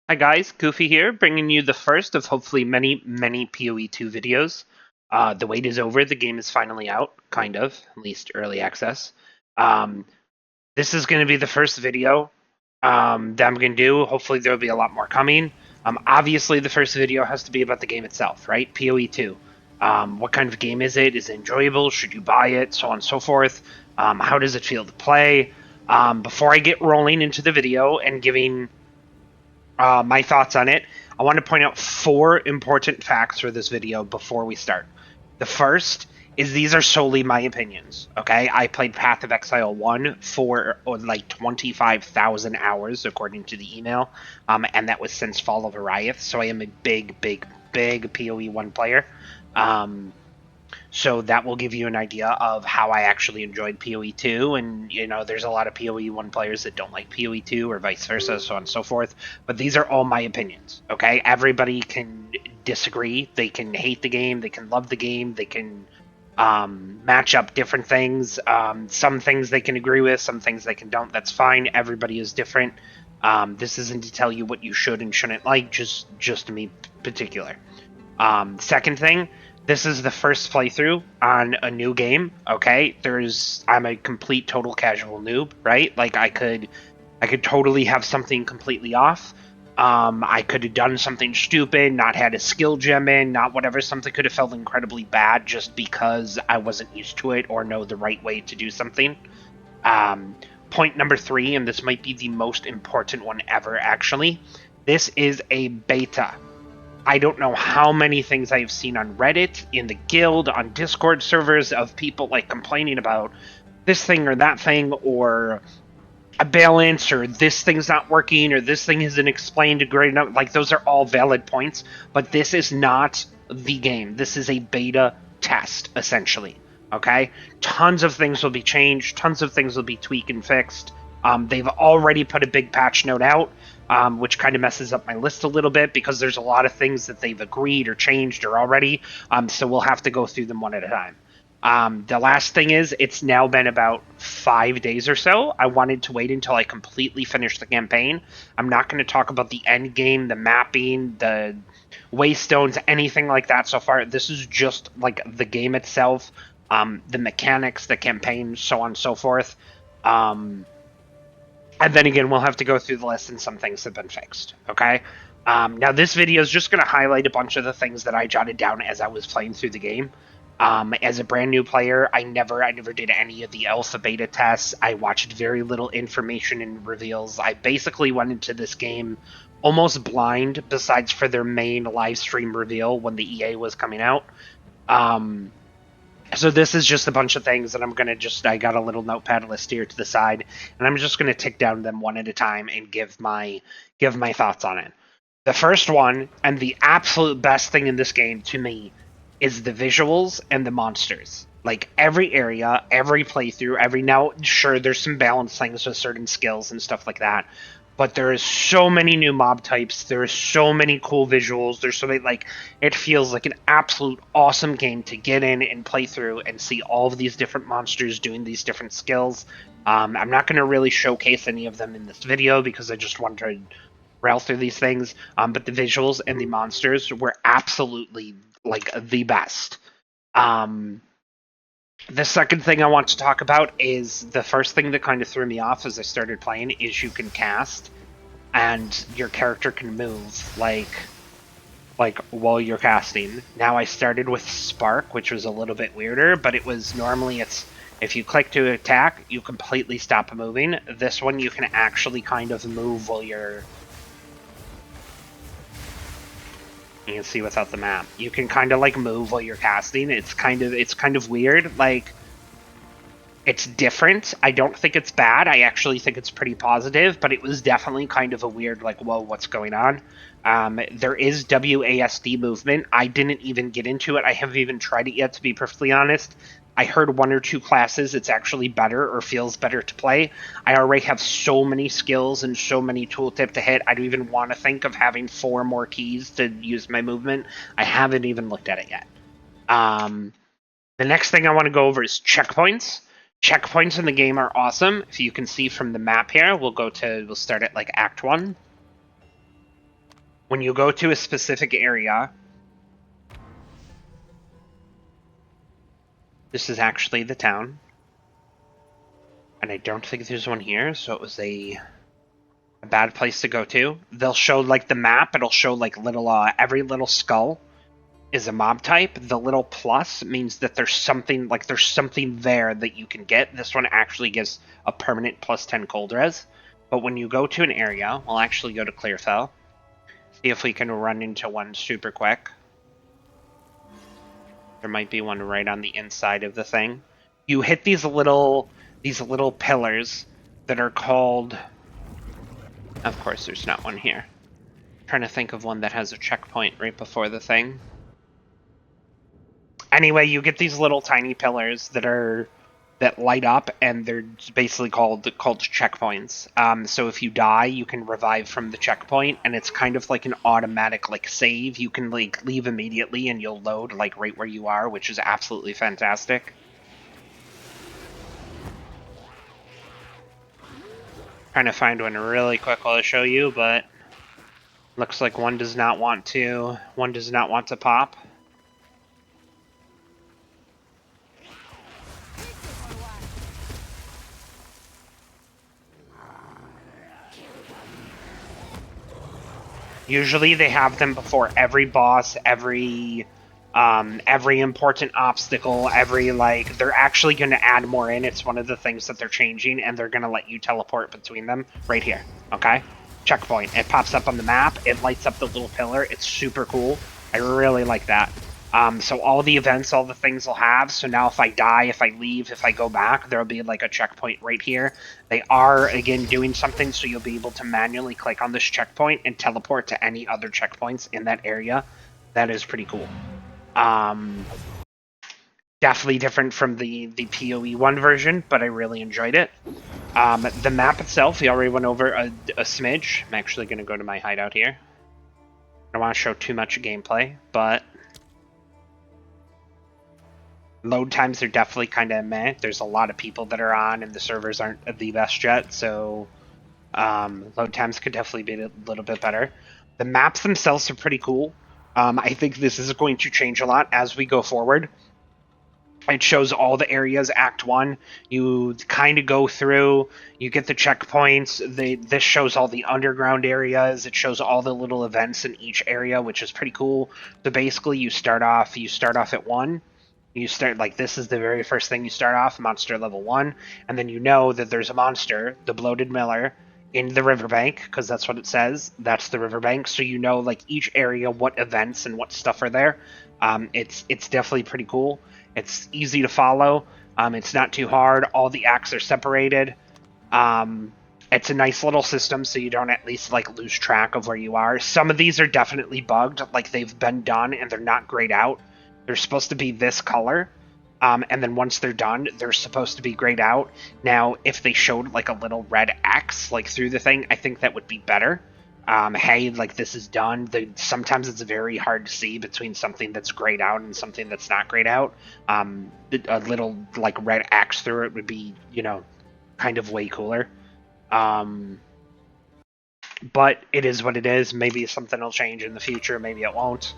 Hi guys, Goofy here, bringing you the first of hopefully many PoE2 videos. The wait is over, the game is finally out, kind of, at least early access. Um, this is going to be the first video that I'm going to do. Hopefully there'll be a lot more coming. Obviously the first video has to be about the game itself, right? PoE2. What kind of game is it? Is it enjoyable? Should you buy it? So on and so forth. How does it feel to play? Before I get rolling into the video and giving my thoughts on it, I want to point out four important facts for this video before we start. The first is these are solely my opinions. Okay, I played Path of Exile 1 for like 25,000 hours according to the email, and that was since Fall of Ariath. So I am a big PoE 1 player. So that will give you an idea of how I actually enjoyed PoE2. And, there's a lot of PoE1 players that don't like PoE2 or vice versa, so on and so forth. But these are all my opinions, okay? Everybody can disagree. They can hate the game. They can love the game. They can match up different things. Some things they can agree with, some things they can don't. That's fine. Everybody is different. This isn't to tell you what you should and shouldn't like, just me particular. Second thing, this is the first playthrough on a new game. Okay, I'm a complete total casual noob, right? Like I could totally have something completely off. I could have done something stupid, not had a skill gem in, not whatever. Something could have felt incredibly bad just because I wasn't used to it or know the right way to do something. Point number three, and this might be the most important one ever, actually. This is a beta. I don't know how many things I've seen on Reddit, in the guild, on Discord servers of people like complaining about this thing or that thing, or a balance, or this thing's not working, or this thing isn't explained great enough. Like, those are all valid points, but this is not the game. This is a beta test, essentially. Okay? Tons of things will be changed, tons of things will be tweaked and fixed. They've already put a big patch note out, which kind of messes up my list a little bit because there's a lot of things that they've agreed or changed or already. So we'll have to go through them one at a time. The last thing is, it's now been about 5 days or so. I wanted to wait until I completely finished the campaign. I'm not going to talk about the end game, the mapping, the waystones, anything like that so far. This is just like the game itself, the mechanics, the campaign, so on and so forth. And then again, we'll have to go through the list, and some things have been fixed. Okay. Now this video is just going to highlight a bunch of the things that I jotted down as I was playing through the game. As a brand new player, I never did any of the alpha beta tests. I watched very little information and reveals. I basically went into this game almost blind, besides for their main live stream reveal when the EA was coming out. So this is just a bunch of things that I got a little notepad list here to the side, and I'm just going to tick down them one at a time and give my thoughts on it. The first one, and the absolute best thing in this game to me, is the visuals and the monsters. Like, every area, every playthrough, now, sure, there's some balance things with certain skills and stuff like that, but there is so many new mob types, there are so many cool visuals, there's so many, like, it feels like an absolute awesome game to get in and play through and see all of these different monsters doing these different skills. I'm not going to really showcase any of them in this video because I just wanted to rail through these things, but the visuals and the monsters were absolutely, like, the best. The second thing I want to talk about is the first thing that kind of threw me off as I started playing is you can cast and your character can move like while you're casting. Now I started with Spark, which was a little bit weirder, but it's if you click to attack, you completely stop moving. This one you can actually kind of move while you can see without the map. You can kind of like move while you're casting. It's kind of weird. Like, it's different. I don't think it's bad. I actually think it's pretty positive, but it was definitely kind of a weird, like, whoa, what's going on? There is WASD movement. I didn't even get into it. I haven't even tried it yet, to be perfectly honest. I heard one or two classes it's actually better or feels better to play. I already have so many skills and so many tooltip to hit. I don't even want to think of having 4 more keys to use my movement. I haven't even looked at it yet. The next thing I want to go over is checkpoints. Checkpoints in the game are awesome. If you can see from the map here, we'll start at like Act 1. when you go to a specific area, this is actually the town. And I don't think there's one here, so it was a bad place to go to. They'll show like the map, it'll show like little every little skull is a mob type. The little plus means that there's something there that you can get. This one actually gives a permanent plus 10 cold res. But when you go to an area, we'll actually go to Clearfell. See if we can run into one super quick. There might be one right on the inside of the thing. You hit these little pillars that are called... Of course, there's not one here. I'm trying to think of one that has a checkpoint right before the thing. Anyway, you get these little tiny pillars that light up, and they're basically called checkpoints. So if you die, you can revive from the checkpoint, and it's kind of like an automatic like save. You can like leave immediately, and you'll load like right where you are, which is absolutely fantastic. Trying to find one really quick while I show you, but looks like one does not want to pop. Usually they have them before every boss, every important obstacle, they're actually going to add more in. It's one of the things that they're changing, and they're going to let you teleport between them right here, okay? Checkpoint. It pops up on the map. It lights up the little pillar. It's super cool. I really like that. So all the events, all the things will have. So now if I die, if I leave, if I go back, there'll be like a checkpoint right here. They are, again, doing something, so you'll be able to manually click on this checkpoint and teleport to any other checkpoints in that area. That is pretty cool. Definitely different from the PoE 1 version, but I really enjoyed it. The map itself, we already went over a smidge. I'm actually going to go to my hideout here. I don't want to show too much gameplay, but load times are definitely kind of meh. There's a lot of people that are on, and the servers aren't the best yet, so load times could definitely be a little bit better. The maps themselves are pretty cool. I think this is going to change a lot as we go forward. It shows all the areas, Act 1. You kind of go through, you get the checkpoints. This shows all the underground areas. It shows all the little events in each area, which is pretty cool. So basically, you start off at 1. You start, like, this is the very first thing you start off, monster level 1. And then you know that there's a monster, the Bloated Miller, in the riverbank, because that's what it says. That's the riverbank. So you know, like, each area, what events and what stuff are there. It's definitely pretty cool. It's easy to follow. It's not too hard. All the acts are separated. It's a nice little system, so you don't at least like lose track of where you are. Some of these are definitely bugged, like they've been done and they're not grayed out. They're supposed to be this color, and then once they're done, they're supposed to be grayed out. Now, if they showed like a little red X like through the thing, I think that would be better. Hey, like this is done. Sometimes it's very hard to see between something that's grayed out and something that's not grayed out. A little like red X through it would be, kind of way cooler. But it is what it is. Maybe something will change in the future. Maybe it won't.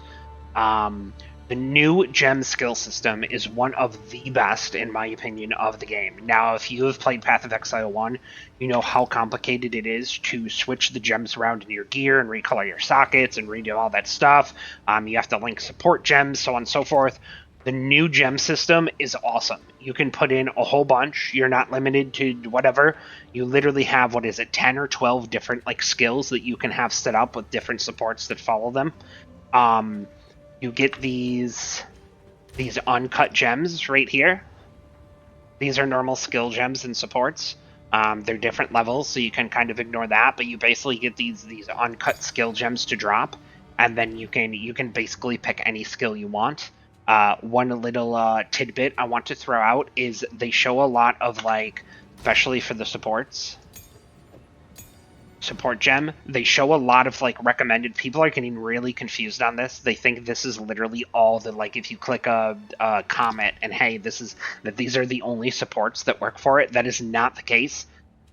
The new gem skill system is one of the best, in my opinion, of the game. Now, if you have played Path of Exile 1, you know how complicated it is to switch the gems around in your gear and recolor your sockets and redo all that stuff. You have to link support gems, so on and so forth. The new gem system is awesome. You can put in a whole bunch. You're not limited to whatever. You literally have, 10 or 12 different skills that you can have set up with different supports that follow them. You get these uncut gems right here. These are normal skill gems and supports. They're different levels, so you can kind of ignore that, but you basically get these uncut skill gems to drop, and then you can basically pick any skill you want. One little tidbit I want to throw out is they show a lot of, especially for the support gem, they show a lot of recommended. People are getting really confused on this. They think this is literally all the if you click a comment and hey, these are the only supports that work for it. That is not the case.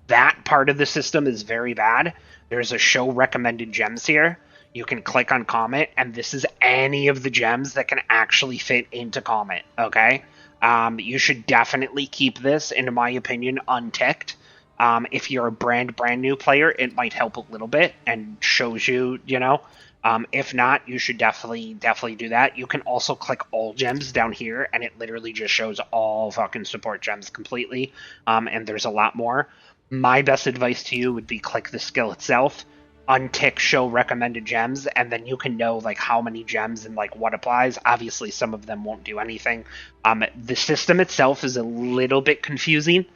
That part of the system is very bad. There's a show recommended gems here. you can click on Comet, and this is any of the gems that can actually fit into Comet, okay? You should definitely keep this, in my opinion, unticked. If you're a brand new player, it might help a little bit and shows you, you know. If not, you should definitely do that. You can also click all gems down here, and it literally just shows all fucking support gems completely. And there's a lot more. My best advice to you would be click the skill itself, untick show recommended gems, and then you can know like how many gems and like what applies. Obviously, some of them won't do anything. The system itself is a little bit confusing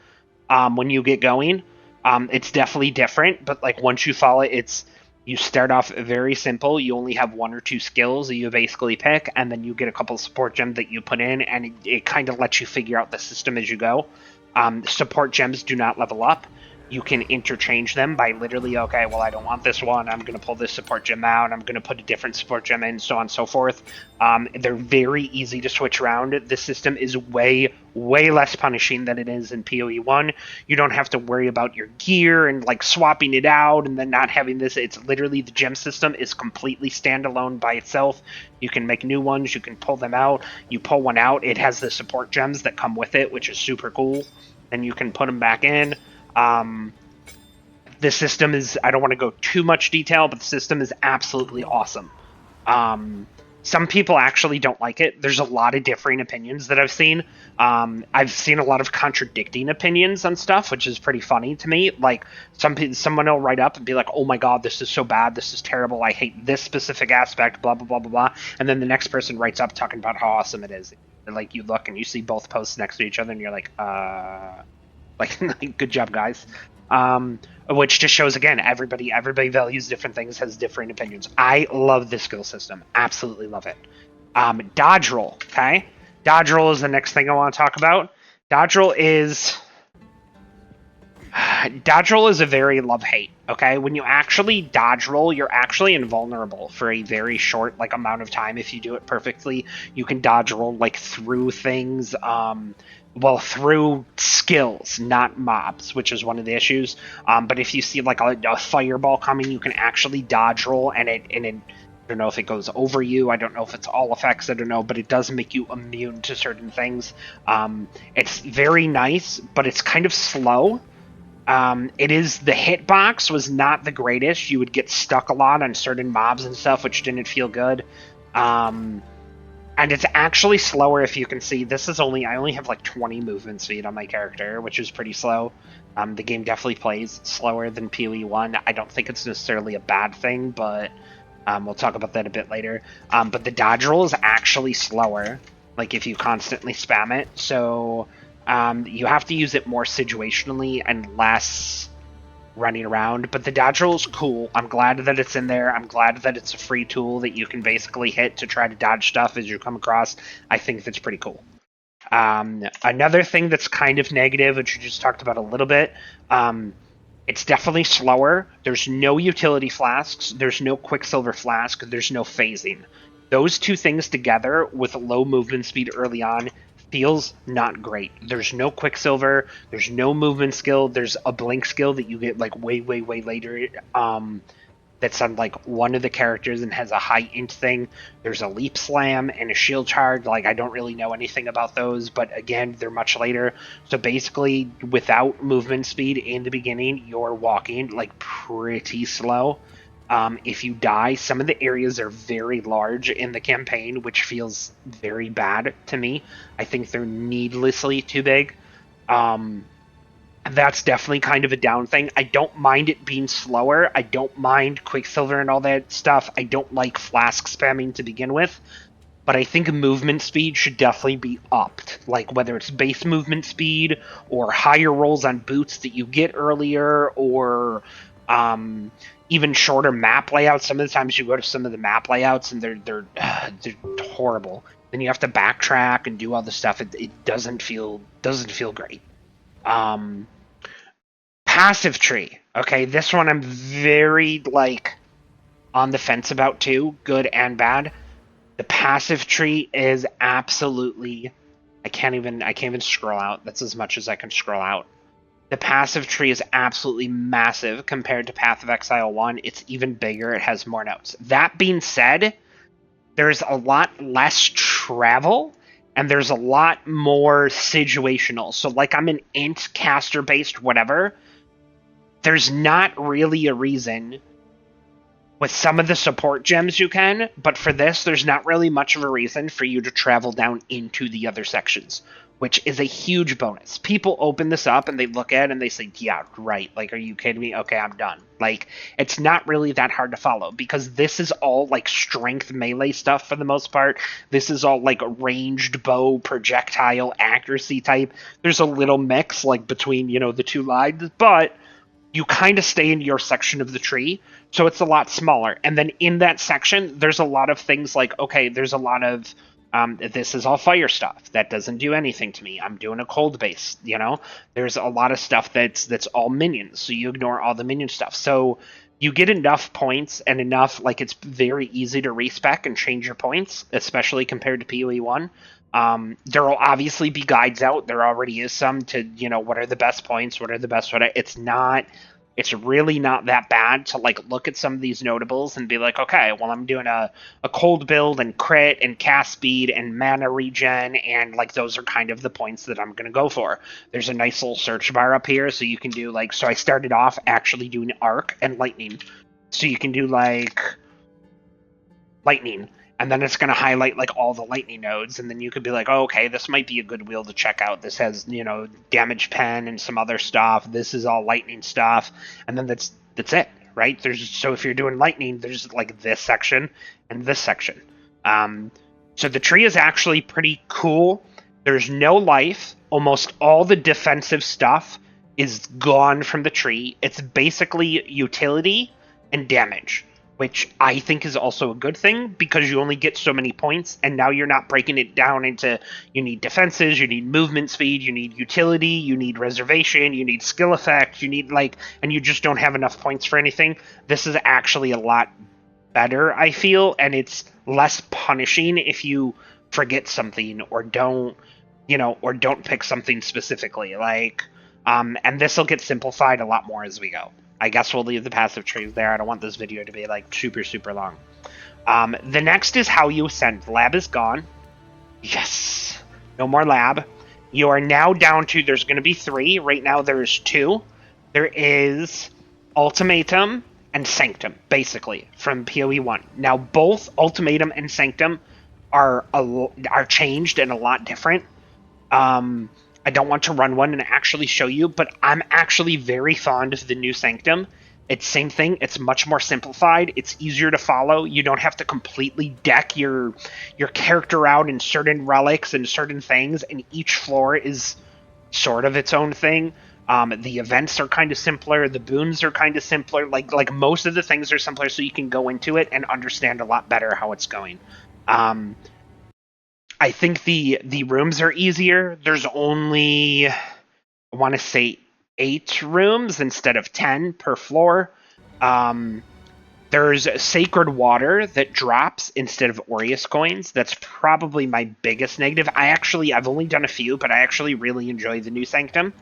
when you get going. It's definitely different, but like once you follow it, you start off very simple. You only have 1 or 2 skills that you basically pick, and then you get a couple of support gems that you put in, and it kind of lets you figure out the system as you go. Support gems do not level up. You can interchange them by literally, okay, well, I don't want this one. I'm going to pull this support gem out. I'm going to put a different support gem in, so on and so forth. They're very easy to switch around. The system is way less punishing than it is in PoE 1. You don't have to worry about your gear and like swapping it out and then not having this. It's literally the gem system is completely standalone by itself. You can make new ones. You can pull them out. You pull one out. It has the support gems that come with it, which is super cool. And you can put them back in. The system is, I don't want to go too much detail, but the system is absolutely awesome. Some people actually don't like it. There's a lot of differing opinions that I've seen. I've seen a lot of contradicting opinions on stuff, which is pretty funny to me. Like someone will write up and be like, "Oh my god, this is so bad. This is terrible. I hate this specific aspect." Blah blah blah blah blah. And then the next person writes up talking about how awesome it is. And like you look and you see both posts next to each other, and you're like, like good job, guys. Which just shows again, everybody values different things, has different opinions. I love this skill system, absolutely love it. Dodge roll, okay? Dodge roll is the next thing I want to talk about. Dodge roll is a very love-hate, okay? When you actually dodge roll, you're actually invulnerable for a very short like amount of time. If you do it perfectly, you can dodge roll like through things, through skills, not mobs, which is one of the issues. But if you see like a fireball coming, you can actually dodge roll, and it I don't know if it goes over you. I don't know if it's all effects. I don't know, but it does make you immune to certain things. It's very nice, but it's kind of slow. The hitbox was not the greatest. You would get stuck a lot on certain mobs and stuff, which didn't feel good. And it's actually slower. If you can see, I only have like 20 movement speed on my character, which is pretty slow. The game definitely plays slower than PoE 1. I don't think it's necessarily a bad thing, but we'll talk about that a bit later. But the dodge roll is actually slower, like if you constantly spam it. So you have to use it more situationally and less running around. But the dodge roll is cool. I'm glad that it's in there. I'm glad that it's a free tool that you can basically hit to try to dodge stuff as you come across. I think that's pretty cool. Another thing that's kind of negative, which you just talked about a little bit, it's definitely slower. There's no utility flasks. There's no quicksilver flask. There's no phasing. Those two things together with low movement speed early on feels not great. There's no quicksilver, there's no movement skill, there's a blink skill that you get like way later, that's on like one of the characters and has a high int thing. There's a leap slam and a shield charge. Like I don't really know anything about those, but again, they're much later. So basically without movement speed in the beginning, you're walking like pretty slow. If you die, some of the areas are very large in the campaign, which feels very bad to me. I think they're needlessly too big. That's definitely kind of a down thing. I don't mind it being slower. I don't mind Quicksilver and all that stuff. I don't like flask spamming to begin with. But I think movement speed should definitely be upped. Like whether it's base movement speed or higher rolls on boots that you get earlier, or even shorter map layouts. Some of the times you go to some of the map layouts and they're horrible. Then you have to backtrack and do all the stuff. It doesn't feel great. Passive tree. Okay, this one I'm very like on the fence about too, good and bad. The passive tree is absolutely, I can't even scroll out. That's as much as I can scroll out. The passive tree is absolutely massive compared to Path of Exile 1. It's even bigger. It has more notes. That being said, there's a lot less travel and there's a lot more situational. So, like, I'm an int caster based whatever. There's not really a reason with some of the support gems you can, but for this, there's not really much of a reason for you to travel down into the other sections, which is a huge bonus. People open this up and they look at it and they say, yeah, right. Like, are you kidding me? Okay, I'm done. Like, it's not really that hard to follow because this is all like strength melee stuff for the most part. This is all like ranged bow projectile accuracy type. There's a little mix like between, the two lines, but you kind of stay in your section of the tree, so it's a lot smaller. And then in that section, there's a lot of things like, okay, there's a lot of this is all fire stuff that doesn't do anything to me. I'm doing a cold base, There's a lot of stuff that's all minions, so you ignore all the minion stuff. So you get enough points and enough, like it's very easy to respec and change your points, especially compared to PoE 1. There will obviously be guides out. There already is some to, what are the best points, what are the best, it's really not that bad to like look at some of these notables and be like, okay, well, I'm doing a cold build and crit and cast speed and mana regen, and like those are kind of the points that I'm going to go for. There's a nice little search bar up here, so you can do like, so I started off actually doing arc and lightning. So you can do like lightning, and then it's going to highlight like all the lightning nodes, and then you could be like, oh, okay, this might be a good wheel to check out. This has damage pen and some other stuff. This is all lightning stuff, and then that's it, right? So if you're doing lightning, there's like this section and this section. So the tree is actually pretty cool. There's no life. Almost all the defensive stuff is gone from the tree. It's basically utility and damage, which I think is also a good thing because you only get so many points, and now you're not breaking it down into you need defenses, you need movement speed, you need utility, you need reservation, you need skill effect, you need and you just don't have enough points for anything. This is actually a lot better, I feel, and it's less punishing if you forget something or don't pick something specifically. And this will get simplified a lot more as we go. I guess we'll leave the passive trees there. I don't want this video to be like super, super long. The next is how you ascend. Lab is gone. Yes. No more lab. You are now down to, there's going to be 3. Right now there's 2. There is Ultimatum and Sanctum, basically, from PoE 1. Now both Ultimatum and Sanctum are changed and a lot different. I don't want to run one and actually show you, but I'm actually very fond of the new Sanctum. It's same thing. It's much more simplified. It's easier to follow. You don't have to completely deck your character out in certain relics and certain things, and each floor is sort of its own thing. The events are kind of simpler. The boons are kind of simpler. Like most of the things are simpler, so you can go into it and understand a lot better how it's going. I think the rooms are easier. There's only, I want to say, 8 rooms instead of 10 per floor. There's sacred water that drops instead of Aureus coins. That's probably my biggest negative. I've only done a few, but I actually really enjoy the new Sanctum.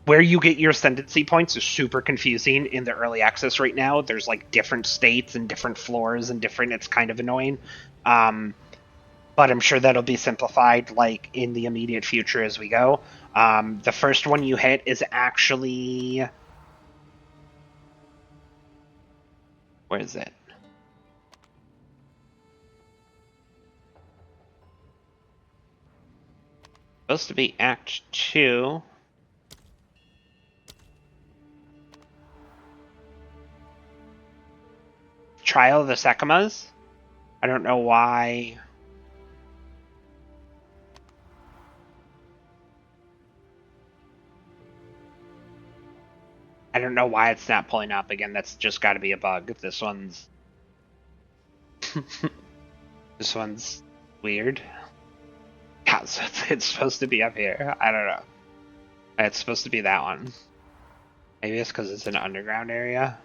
Where you get your ascendancy points is super confusing in the early access right now. There's like different states and different floors and it's kind of annoying. But I'm sure that'll be simplified like in the immediate future as we go. The first one you hit is actually, where is it? Supposed to be Act 2. Trial of the Sekimas. I don't know why. I don't know why it's not pulling up. Again, that's just got to be a bug. This one's this one's weird. Yeah, so it's supposed to be up here. I don't know. It's supposed to be that one. Maybe it's because it's an underground area.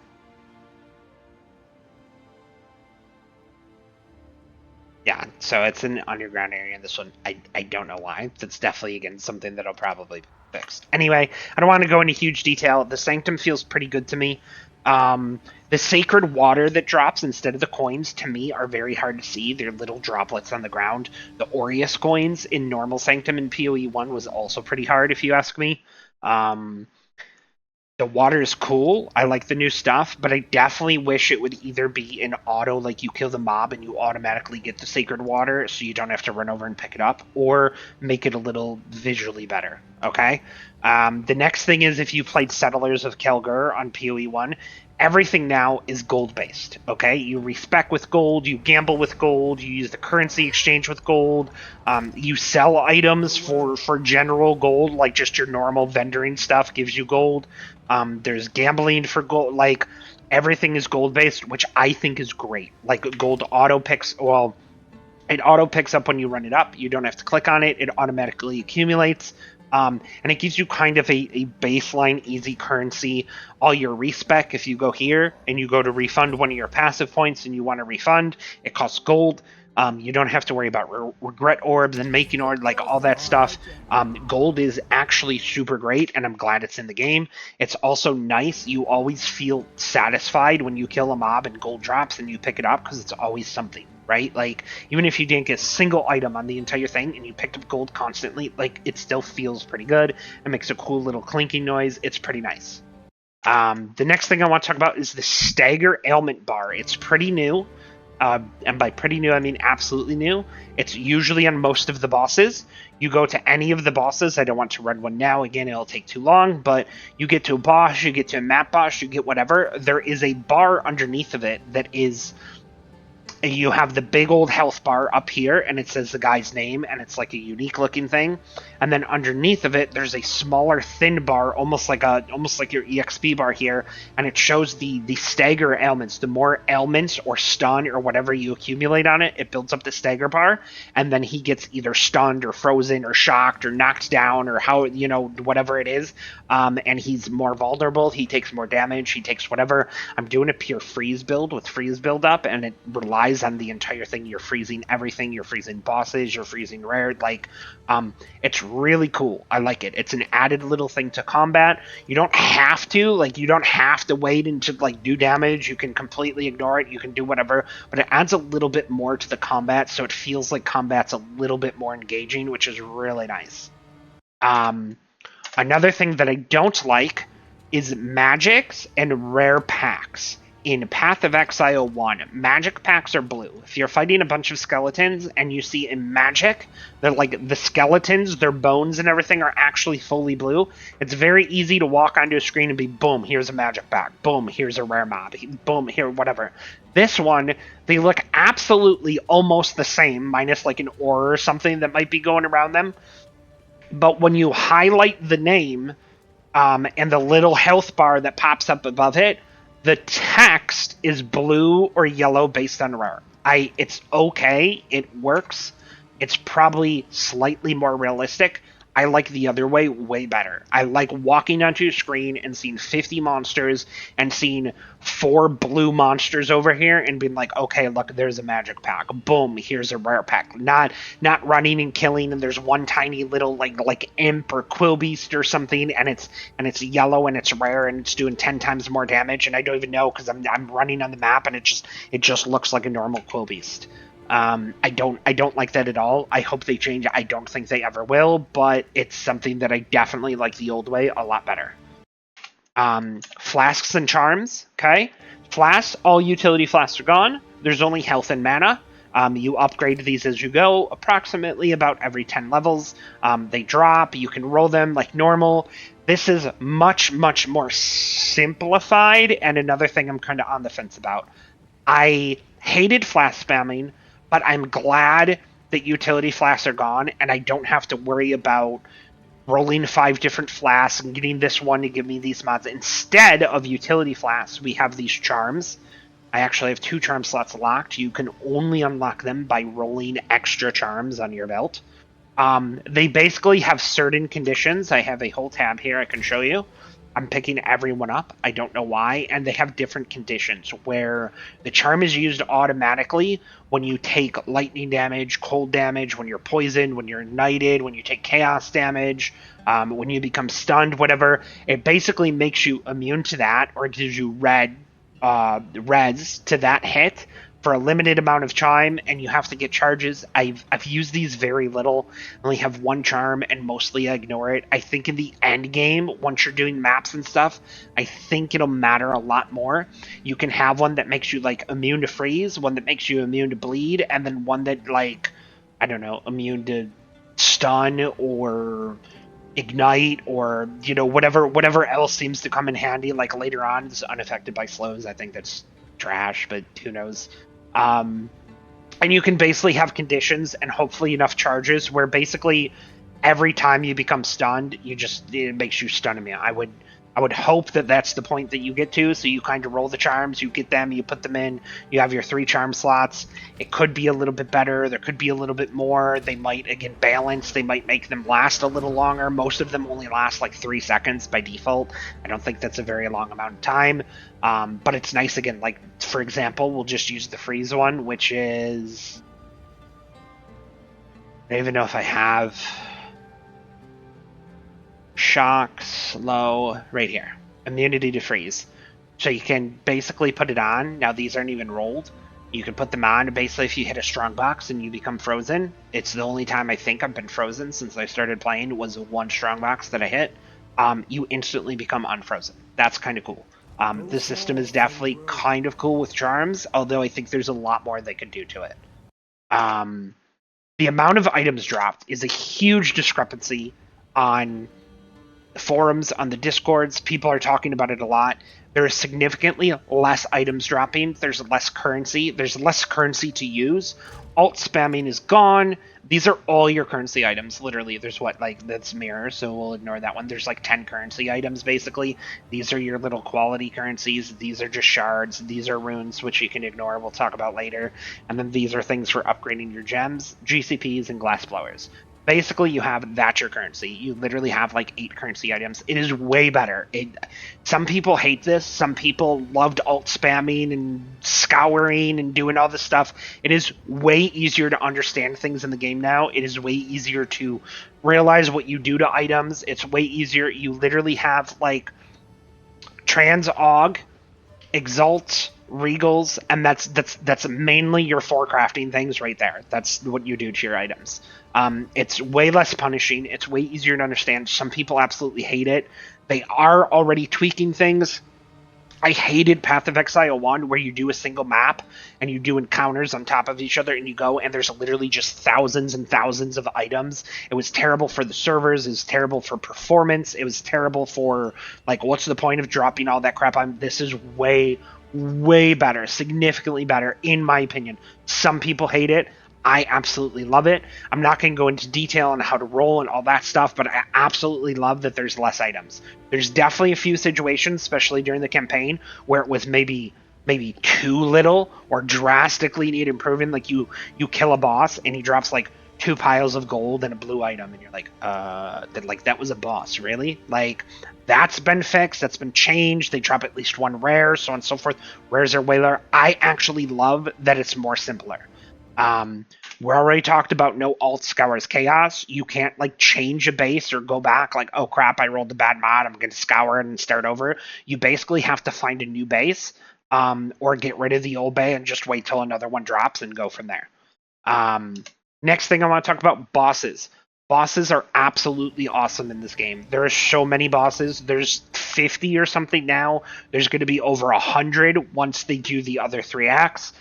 Yeah, so it's an underground area in this one. I don't know why. That's definitely, again, something that'll probably fixed. Anyway, I don't want to go into huge detail. The Sanctum feels pretty good to me. The sacred water that drops instead of the coins, to me, are very hard to see. They're little droplets on the ground. The Aureus coins in normal Sanctum in PoE 1 was also pretty hard, if you ask me. The water is cool. I like the new stuff, but I definitely wish it would either be an auto, like you kill the mob and you automatically get the sacred water so you don't have to run over and pick it up, or make it a little visually better, okay? The next thing is if you played Settlers of Kelgur on PoE 1, everything now is gold based, okay? You respec with gold, you gamble with gold, you use the currency exchange with gold, you sell items for general gold, like just your normal vendoring stuff gives you gold. There's gambling for gold, like everything is gold based, which I think is great. Like gold auto picks, well, it auto picks up when you run it up. You don't have to click on it. It automatically accumulates. And it gives you kind of a baseline easy currency. All your respec, if you go here and you go to refund one of your passive points and you want to refund, it costs gold. You don't have to worry about regret orbs and making orbs, like all that stuff. Gold is actually super great, and I'm glad it's in the game. It's also nice. You always feel satisfied when you kill a mob and gold drops and you pick it up because it's always something, right? Like, even if you didn't get a single item on the entire thing and you picked up gold constantly, like, it still feels pretty good. It makes a cool little clinking noise. It's pretty nice. The next thing I want to talk about is the Stagger Ailment Bar. It's pretty new. And by pretty new, I mean absolutely new. It's usually on most of the bosses. You go to any of the bosses. I don't want to run one now. Again, it'll take too long. But you get to a boss, you get to a map boss, you get whatever. There is a bar underneath of it that is... You have the big old health bar up here, and it says the guy's name, and it's like a unique looking thing. And then underneath of it, there's a smaller thin bar, almost like your EXP bar here, and it shows the stagger ailments. The more ailments or stun or whatever you accumulate on it, it builds up the stagger bar, and then he gets either stunned or frozen or shocked or knocked down or how, whatever it is. And he's more vulnerable. He takes more damage. He takes whatever. I'm doing a pure freeze build with freeze build up, and it relies on the entire thing. You're freezing everything. You're freezing bosses. You're freezing rare. Like, it's really cool. I like it. It's an added little thing to combat. You don't have to wait and to like do damage. You can completely ignore it. You can do whatever, but it adds a little bit more to the combat, so it feels like combat's a little bit more engaging, which is really nice. Another thing that I don't like is magics and rare packs. In Path of Exile 1, magic packs are blue. If you're fighting a bunch of skeletons and you see a magic, they're like the skeletons, their bones and everything are actually fully blue. It's very easy to walk onto a screen and be, boom, here's a magic pack. Boom, here's a rare mob. Boom, here, whatever. This one, they look absolutely almost the same, minus like an aura or something that might be going around them. But when you highlight the name and the little health bar that pops up above it, the text is blue or yellow based on rare. It's okay. It works. It's probably slightly more realistic. I like the other way better. I like walking onto a screen and seeing 50 monsters and seeing 4 blue monsters over here and being like, okay, look, there's a magic pack. Boom, here's a rare pack. Not running and killing and there's one tiny little like imp or quillbeast or something and it's yellow and it's rare and it's doing 10 times more damage and I don't even know because I'm running on the map and it just looks like a normal quillbeast. I don't like that at all. I hope they change it. I don't think they ever will, but it's something that I definitely like the old way a lot better. Flasks and charms, okay? Flasks, all utility flasks are gone. There's only health and mana. You upgrade these as you go, approximately about every 10 levels. They drop, you can roll them like normal. This is much, much more simplified, and another thing I'm kind of on the fence about. I hated flask spamming, but I'm glad that utility flasks are gone, and I don't have to worry about rolling 5 different flasks and getting this one to give me these mods. Instead of utility flasks, we have these charms. I actually have 2 charm slots locked. You can only unlock them by rolling extra charms on your belt. They basically have certain conditions. I have a whole tab here I can show you. I'm picking everyone up. I don't know why. And they have different conditions where the charm is used automatically when you take lightning damage, cold damage, when you're poisoned, when you're ignited, when you take chaos damage, when you become stunned, whatever. It basically makes you immune to that or gives you reds to that hit for a limited amount of time, and you have to get charges. I've used these very little. I only have one charm, and mostly I ignore it. I think in the end game, once you're doing maps and stuff, I think it'll matter a lot more. You can have one that makes you like immune to freeze, one that makes you immune to bleed, and then one that like I don't know, immune to stun or ignite or whatever else seems to come in handy like later on is unaffected by slows. I think that's trash, but who knows. um and you can basically have conditions and hopefully enough charges where basically every time you become stunned, it makes you stun immune. I would hope that that's the point that you get to. So you kind of roll the charms, you get them, you put them in, you have your 3 charm slots. It could be a little bit better. There could be a little bit more. They might, again, balance. They might make them last a little longer. Most of them only last like 3 seconds by default. I don't think that's a very long amount of time. But it's nice, again, like, for example, we'll just use the freeze one, which is... I don't even know if I have... shock, slow, right here. Immunity to freeze. So you can basically put it on. Now these aren't even rolled. You can put them on, and basically if you hit a strong box and you become frozen, it's the only time I think I've been frozen since I started playing was one strong box that I hit. You instantly become unfrozen. That's kind of cool. The system is definitely kind of cool with charms, although I think there's a lot more they could do to it. The amount of items dropped is a huge discrepancy on forums, on the discords. People are talking about it a lot. There is significantly less items dropping. There's less currency. There's less currency to use. Alt spamming is gone. These are all your currency items. Literally, there's that's mirror, so we'll ignore that one. There's like 10 currency items, basically. These are your little quality currencies. These are just shards. These are runes, which you can ignore. We'll talk about later. And then these are things for upgrading your gems, GCPs, and glass blowers. Basically, you have that's your currency. You literally have like 8 currency items. It is way better. Some people hate this. Some people loved alt spamming and scouring and doing all this stuff. It is way easier to understand things in the game now. It is way easier to realize what you do to items. It's way easier. You literally have like trans aug, exalt, regals, and that's mainly your 4 crafting things right there. That's what you do to your items. It's way less punishing. It's way easier to understand. Some people absolutely hate it. They are already tweaking things. I hated Path of Exile 1, where you do a single map and you do encounters on top of each other and you go and there's literally just thousands and thousands of items. It was terrible for the servers. It was terrible for performance. It was terrible for, like, what's the point of dropping all that crap on? This is way, way better, significantly better, in my opinion. Some people hate it. I absolutely love it. I'm not going to go into detail on how to roll and all that stuff, but I absolutely love that there's less items. There's definitely a few situations, especially during the campaign, where it was maybe too little or drastically need improving. Like you kill a boss and he drops like 2 piles of gold and a blue item, and you're like, that was a boss, really? Like, that's been fixed, that's been changed. They drop at least 1 rare, so on and so forth. Rares are way lower. I actually love that it's more simpler. We're already talked about no alt scours chaos. You can't like change a base or go back like, oh crap, I rolled a bad mod, I'm going to scour it and start over. You basically have to find a new base, or get rid of the old bay and just wait till another one drops and go from there. Next thing I want to talk about, bosses. Bosses are absolutely awesome in this game. There are so many bosses. There's 50 or something now. There's going to be over 100 once they do the other 3 acts.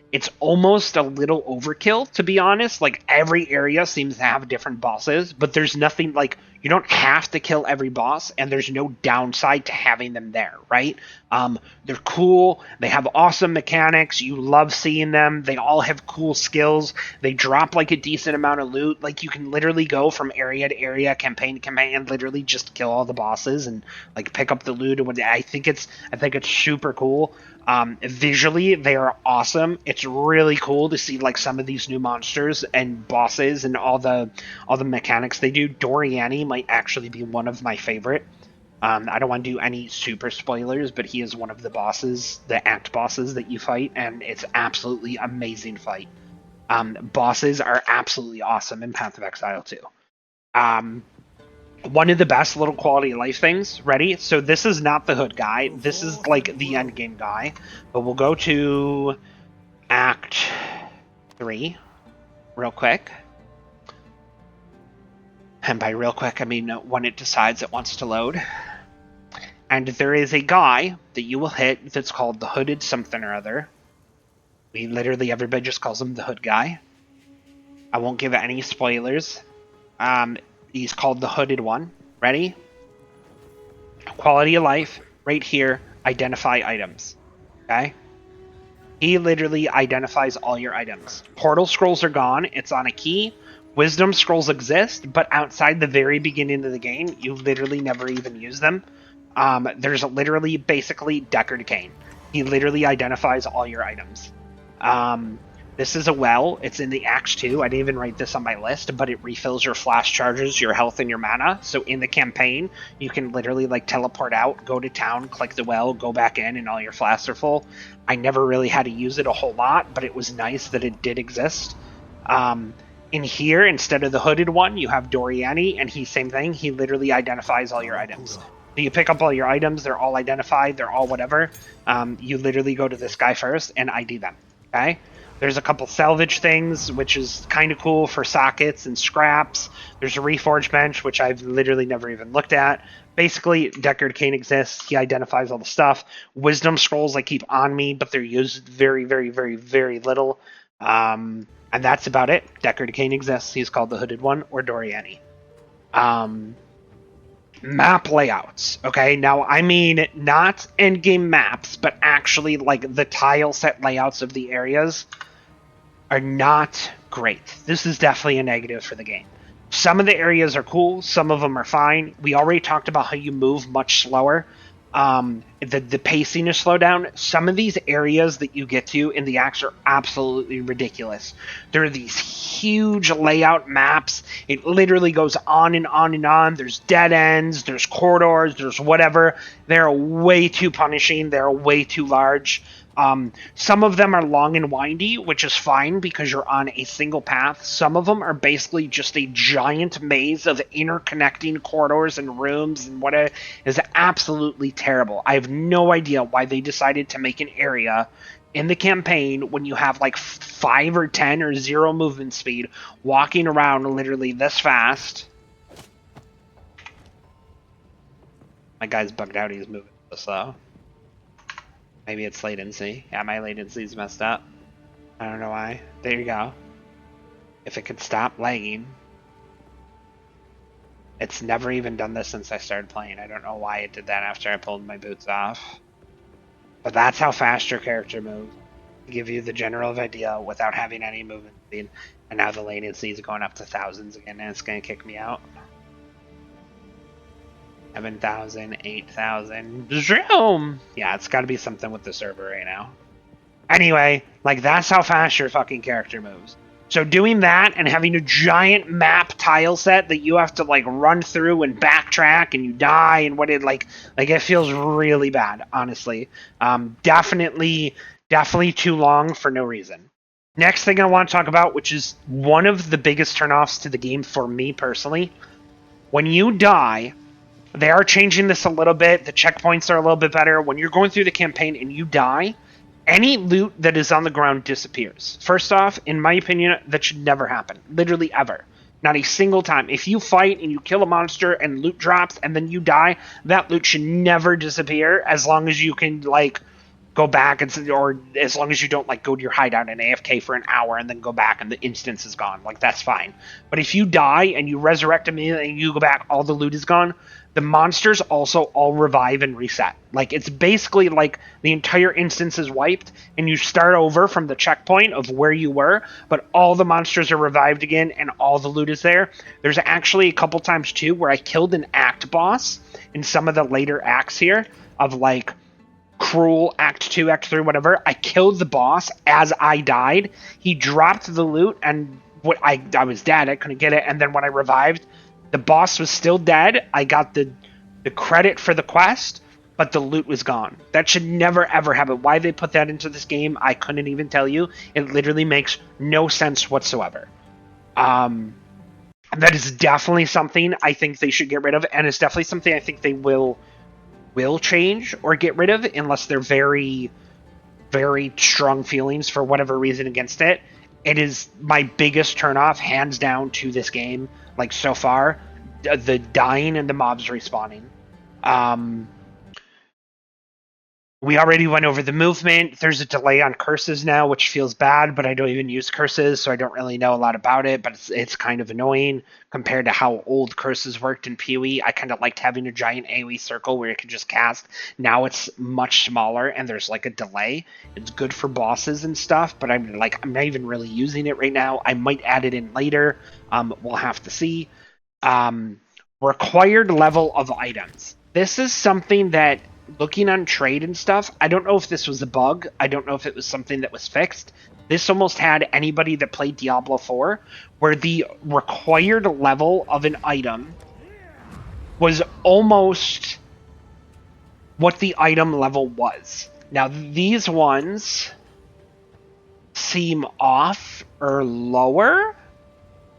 It's almost a little overkill, to be honest. Like, every area seems to have different bosses, but there's nothing, like, you don't have to kill every boss, and there's no downside to having them there, right? They're cool. They have awesome mechanics. You love seeing them. They all have cool skills. They drop, like, a decent amount of loot. Like, you can literally go from area to area, campaign to campaign, and literally just kill all the bosses and, like, pick up the loot. I think it's super cool. Visually, they are awesome. It's really cool to see like some of these new monsters and bosses and all the mechanics they do. Doriani might actually be one of my favorite. I don't want to do any super spoilers, but he is one of the bosses, the act bosses that you fight, and it's absolutely amazing fight. Bosses are absolutely awesome in Path of Exile too. Um, One of the best little quality of life things. Ready? So this is not the hood guy. This is like the end game guy. But we'll go to Act 3 real quick. And by real quick, I mean when it decides it wants to load. And there is a guy that you will hit that's called the Hooded something or other. Everybody just calls him the Hood guy. I won't give it any spoilers. He's called the Hooded one. Ready? Quality of life, right here, identify items. Okay? He literally identifies all your items. Portal scrolls are gone, it's on a key. Wisdom scrolls exist, but outside the very beginning of the game, you literally never even use them. There's literally basically Deckard Cain. He literally identifies all your items. This is a well. It's in the Act 2. I didn't even write this on my list, but it refills your flash charges, your health, and your mana. So in the campaign, you can literally like teleport out, go to town, click the well, go back in, and all your flasks are full. I never really had to use it a whole lot, but it was nice that it did exist. In here, instead of the hooded one, you have Doriani, and same thing. He literally identifies all your items. So you pick up all your items, they're all identified, they're all whatever. You literally go to this guy first and ID them, okay? There's a couple salvage things, which is kind of cool for sockets and scraps. There's a reforge bench, which I've literally never even looked at. Basically, Deckard Cain exists. He identifies all the stuff. Wisdom scrolls I keep on me, but they're used very, very, very, very little. And that's about it. Deckard Cain exists. He's called the Hooded One or Doriani. Map layouts. Okay, now I mean not endgame maps, but actually like the tile set layouts of the areas are not great. This is definitely a negative for the game. Some of the areas are cool, some of them are fine. We already talked about how you move much slower. The pacing is slowed down. Some of these areas that you get to in the acts are absolutely ridiculous. There are these huge layout maps. It literally goes on and on and on. There's dead ends, there's corridors, there's whatever. They're way too punishing. They're way too large. Some of them are long and windy, which is fine because you're on a single path. Some of them are basically just a giant maze of interconnecting corridors and rooms, and what is absolutely terrible. I have no idea why they decided to make an area in the campaign when you have like 5 or 10 or 0 movement speed, walking around literally this fast. My guy's bugged out. He's moving so slow. Maybe it's latency. Yeah, my latency's messed up. I don't know why. There you go. If it could stop lagging. It's never even done this since I started playing. I don't know why it did that after I pulled my boots off. But that's how fast your character moves. To give you the general idea without having any movement speed. And now the latency is going up to thousands again, and it's going to kick me out. 7,000, 8,000. Zoom! Yeah, it's got to be something with the server right now. Anyway, like that's how fast your fucking character moves. So doing that and having a giant map tile set that you have to like run through and backtrack and you die and what it like it feels really bad, honestly. Definitely too long for no reason. Next thing I want to talk about, which is one of the biggest turnoffs to the game for me personally, when you die. They are changing this a little bit. The checkpoints are a little bit better. When you're going through the campaign and you die, any loot that is on the ground disappears. First off, in my opinion, that should never happen. Literally ever. Not a single time. If you fight and you kill a monster and loot drops and then you die, that loot should never disappear as long as you can, like, go back and or as long as you don't like go to your hideout and AFK for an hour and then go back and the instance is gone. Like that's fine. But if you die and you resurrect immediately and you go back, all the loot is gone. The monsters also all revive and reset. Like it's basically like the entire instance is wiped and you start over from the checkpoint of where you were, but all the monsters are revived again and all the loot is there. There's actually a couple times too where I killed an act boss in some of the later acts here of like Cruel, Act 2, Act 3, whatever. I killed the boss as I died. He dropped the loot, and I was dead. I couldn't get it. And then when I revived, the boss was still dead. I got the the credit for the quest, but the loot was gone. That should never ever happen. Why they put that into this game, I couldn't even tell you. It literally makes no sense whatsoever. That is definitely something I think they should get rid of, and it's definitely something I think they will change or get rid of unless they're very, very strong feelings for whatever reason against it. It is my biggest turnoff, hands down, to this game, like so far. The dying and the mobs respawning. Um, we already went over the movement. There's a delay on curses now, which feels bad, but I don't even use curses, so I don't really know a lot about it, but it's kind of annoying compared to how old curses worked in PoE. I kind of liked having a giant AoE circle where you could just cast. Now it's much smaller, and there's like a delay. It's good for bosses and stuff, but I'm not even really using it right now. I might add it in later. We'll have to see. Required level of items. This is something that, looking on trade and stuff, I don't know if this was a bug. I don't know if it was something that was fixed. This almost had anybody that played Diablo 4, where the required level of an item was almost what the item level was. Now, these ones seem off or lower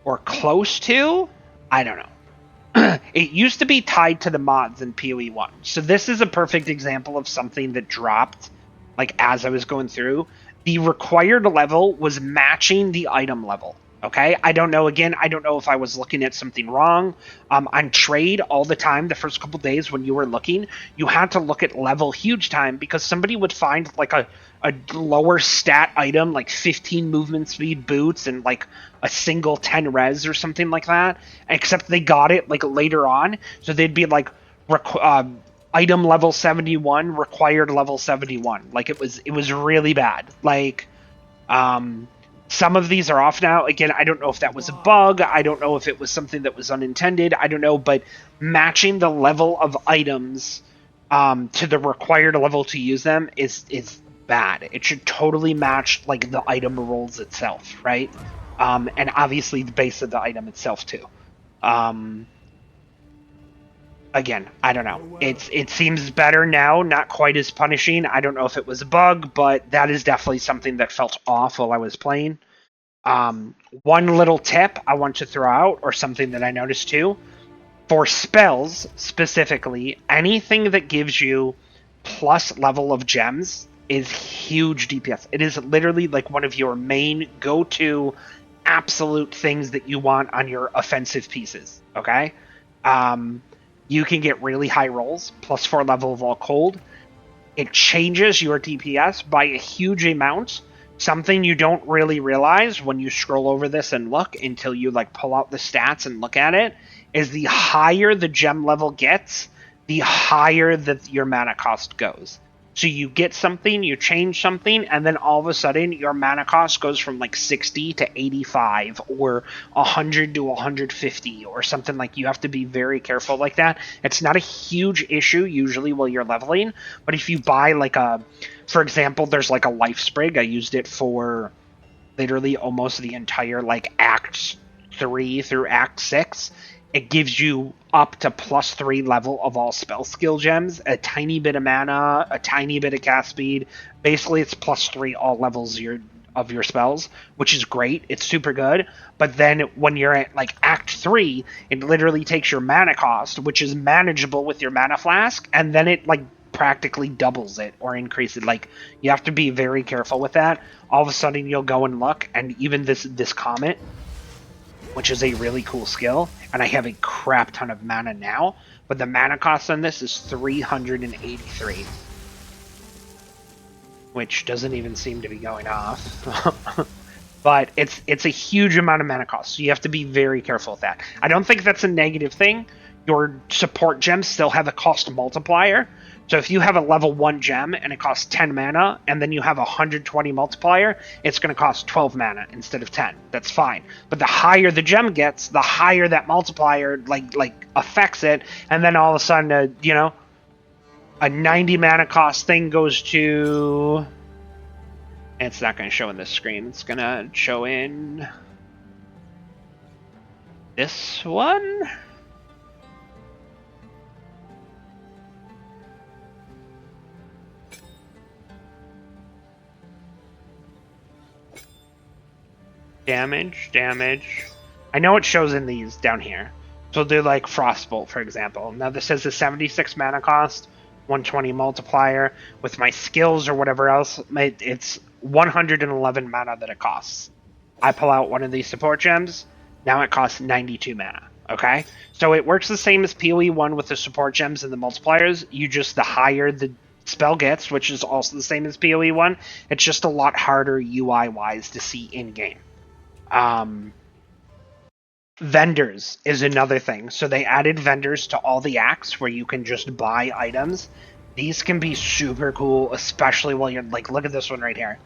or close to. I don't know. It used to be tied to the mods in PoE 1. So this is a perfect example of something that dropped, like, as I was going through. The required level was matching the item level. Okay? I don't know, again, I don't know if I was looking at something wrong. On trade, all the time, the first couple days when you were looking, you had to look at level huge time because somebody would find, like, a lower stat item, like 15 movement speed boots and, like, a single 10 res or something like that, except they got it, like, later on, so they'd be, like, item level 71, required level 71. Like, it was really bad. Like, some of these are off now. Again, I don't know if that was a bug. I don't know if it was something that was unintended. I don't know, but matching the level of items to the required level to use them is bad. It should totally match, like, the item rolls itself, right? And obviously the base of the item itself too. Again, I don't know. It seems better now, not quite as punishing. I don't know if it was a bug, but that is definitely something that felt off while I was playing. One little tip I want to throw out, or something that I noticed too, for spells specifically, anything that gives you plus level of gems is huge DPS. It is literally like one of your main go-to absolute things that you want on your offensive pieces. Okay, you can get really high rolls, plus 4 level of all cold. It changes your DPS by a huge amount. Something you don't really realize when you scroll over this and look until you, like, pull out the stats and look at it, is the higher the gem level gets, the higher that your mana cost goes. So you get something, you change something, and then all of a sudden your mana cost goes from, like, 60 to 85 or 100 to 150 or something. Like, you have to be very careful like that. It's not a huge issue usually while you're leveling, but if you buy, like, for example, there's, like, a life sprig. I used it for literally almost the entire, like, Act 3 through Act 6. It gives you up to plus 3 level of all spell skill gems, a tiny bit of mana, a tiny bit of cast speed. Basically, it's plus 3 all levels of your spells, which is great. It's super good. But then when you're at, like, Act 3, it literally takes your mana cost, which is manageable with your mana flask, and then it, like, practically doubles it or increases it. Like, you have to be very careful with that. All of a sudden, you'll go and look, and even this comet, which is a really cool skill, and I have a crap ton of mana now, but the mana cost on this is 383, which doesn't even seem to be going off. But it's a huge amount of mana cost, so you have to be very careful with that. I don't think that's a negative thing. Your support gems still have a cost multiplier. So if you have a level 1 gem and it costs 10 mana, and then you have a 120 multiplier, it's going to cost 12 mana instead of 10. That's fine. But the higher the gem gets, the higher that multiplier like affects it, and then all of a sudden, a 90 mana cost thing goes to... It's not going to show in this screen. It's going to show in this one. Damage. I know it shows in these down here. So they're like Frostbolt, for example. Now this has a 76 mana cost, 120 multiplier. With my skills or whatever else, it's 111 mana that it costs. I pull out one of these support gems. Now it costs 92 mana. Okay? So it works the same as PoE 1 with the support gems and the multipliers. You just, the higher the spell gets, which is also the same as PoE 1, it's just a lot harder UI-wise to see in-game. Vendors is another thing. So they added vendors to all the acts where you can just buy items. These can be super cool, especially while you're like, look at this one right here.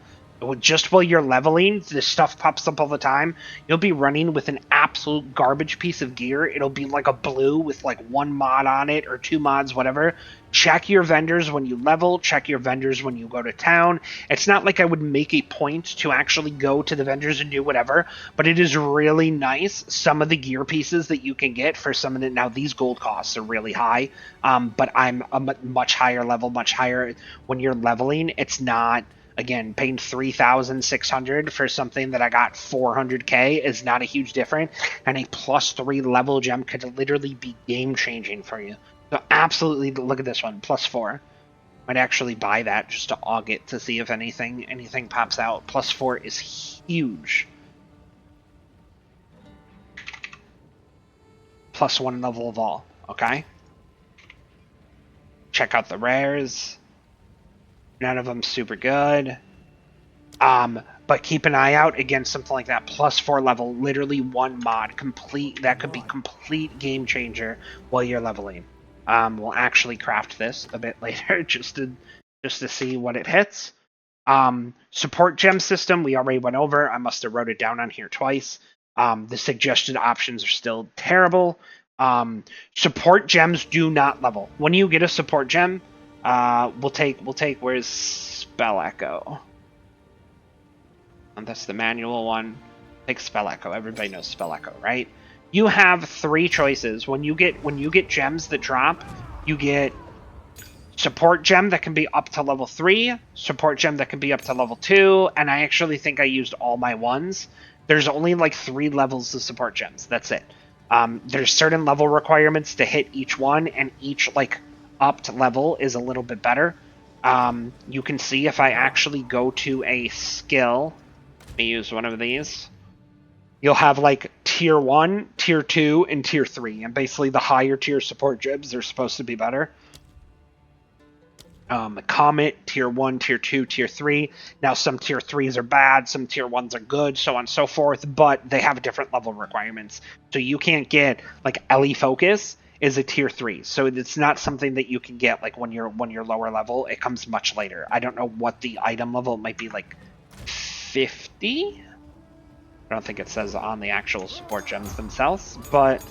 Just while you're leveling, this stuff pops up all the time. You'll be running with an absolute garbage piece of gear. It'll be like a blue with like one mod on it or two mods, whatever. Check your vendors when you level. Check your vendors when you go to town. It's not like I would make a point to actually go to the vendors and do whatever, but it is really nice. Some of the gear pieces that you can get for some of the, now these gold costs are really high, but I'm a much higher level, much higher. When you're leveling, it's not, again, paying 3,600 for something that I got 400k is not a huge difference, and a +3 level gem could literally be game changing for you. So absolutely, look at this one, +4. Might actually buy that just to aug it to see if anything pops out. +4 is huge. +1 level of all. Okay. Check out the rares. None of them super good. But keep an eye out against something like that. +4 level, literally one mod, complete. That could be complete game changer while you're leveling. We'll actually craft this a bit later just to see what it hits. Support gem system we already went over. I must have wrote it down on here twice. The suggested options are still terrible. Support gems do not level. When you get a support gem, we'll take where's Spell Echo? And that's the manual one. Take Spell Echo. Everybody knows Spell Echo, right? You have 3 choices. When you get gems that drop, you get support gem that can be up to level 3, support gem that can be up to level 2, and I actually think I used all my ones. There's only like 3 levels of support gems. That's it. There's certain level requirements to hit each one, and each like upped level is a little bit better. You can see if I actually go to a skill, let me use one of these. You'll have like tier 1, tier 2, and tier 3, and basically the higher tier support gems are supposed to be better. Comet, tier 1, tier 2, tier 3. Now some tier 3s are bad, some tier 1s are good, so on and so forth, but they have different level requirements. So you can't get, like, Ellie Focus is a tier 3, so it's not something that you can get like when you're lower level. It comes much later. I don't know what the item level, it might be like 50? I don't think it says on the actual support gems themselves, but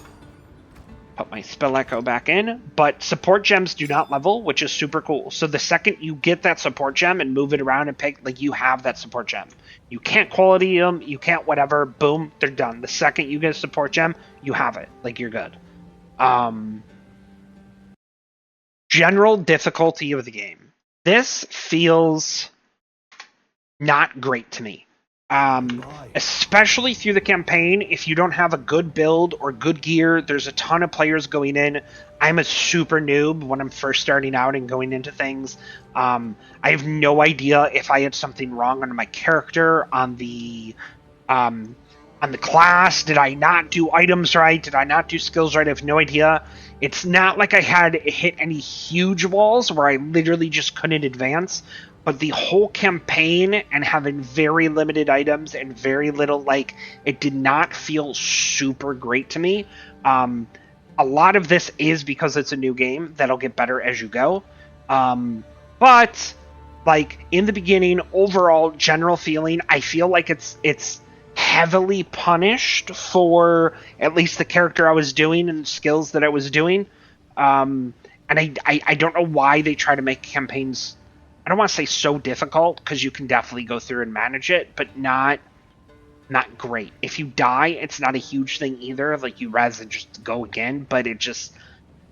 put my Spell Echo back in. But support gems do not level, which is super cool. So the second you get that support gem and move it around and pick, like, you have that support gem. You can't quality them, you can't whatever, boom, they're done. The second you get a support gem, you have it. Like, you're good. General difficulty of the game. This feels not great to me. Especially through the campaign, if you don't have a good build or good gear, there's a ton of players going in. I'm a super noob when I'm first starting out and going into things. I have no idea if I had something wrong on my character, on the class. Did I not do items right? Did I not do skills right? I have no idea. It's not like I had hit any huge walls where I literally just couldn't advance. But the whole campaign and having very limited items and very little, like, it did not feel super great to me. A lot of this is because it's a new game that'll get better as you go. But, like, in the beginning, overall general feeling, I feel like it's heavily punished for at least the character I was doing and the skills that I was doing. And I don't know why they try to make campaigns, I don't want to say so difficult, because you can definitely go through and manage it, but not great. If you die, it's not a huge thing either. Like, you res and just go again, but it just,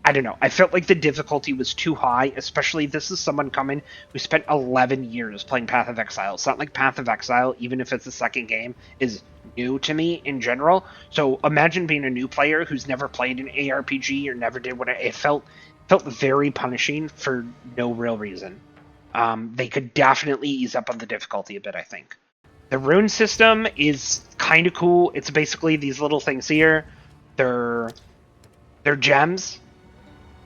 I don't know. I felt like the difficulty was too high, especially this is someone coming who spent 11 years playing Path of Exile. It's not like Path of Exile, even if it's the second game, is new to me in general. So imagine being a new player who's never played an ARPG or never did what it felt very punishing for no real reason. They could definitely ease up on the difficulty a bit, I think. The rune system is kind of cool. It's basically these little things here. They're they're gems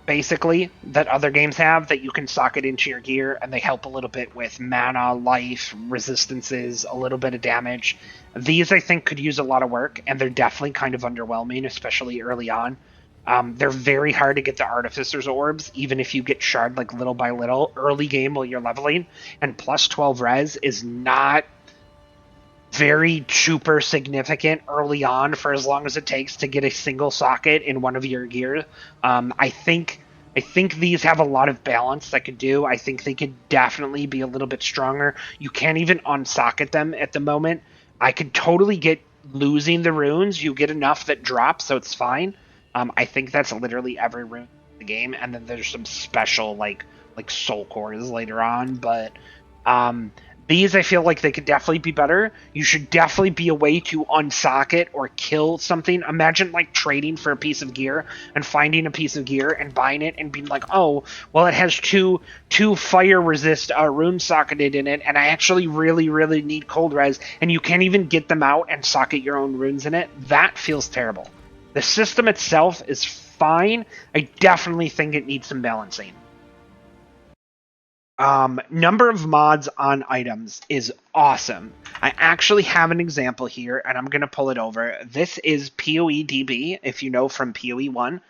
basically that other games have that you can socket into your gear, and they help a little bit with mana, life, resistances, a little bit of damage. These I think could use a lot of work, and they're definitely kind of underwhelming, especially early on. They're very hard to get the Artificer's Orbs, even if you get shard like little by little early game while you're leveling. And plus 12 res is not very super significant early on for as long as it takes to get a single socket in one of your gear. I think these have a lot of balance that could do. I think they could definitely be a little bit stronger. You can't even unsocket them at the moment. I could totally get losing the runes. You get enough that drop, so it's fine. I think that's literally every rune in the game, and then there's some special like soul cores later on, but um, these I feel like they could definitely be better. You should definitely be a way to unsocket or kill something. Imagine like trading for a piece of gear and finding a piece of gear and buying it and being like, oh, well, it has two fire resist runes socketed in it, and I actually really need cold res, and you can't even get them out and socket your own runes in it. That feels terrible. The system itself is fine. I definitely think it needs some balancing. Number of mods on items is awesome. I actually have an example here, and I'm going to pull it over. This is PoE if you know from PoE 1.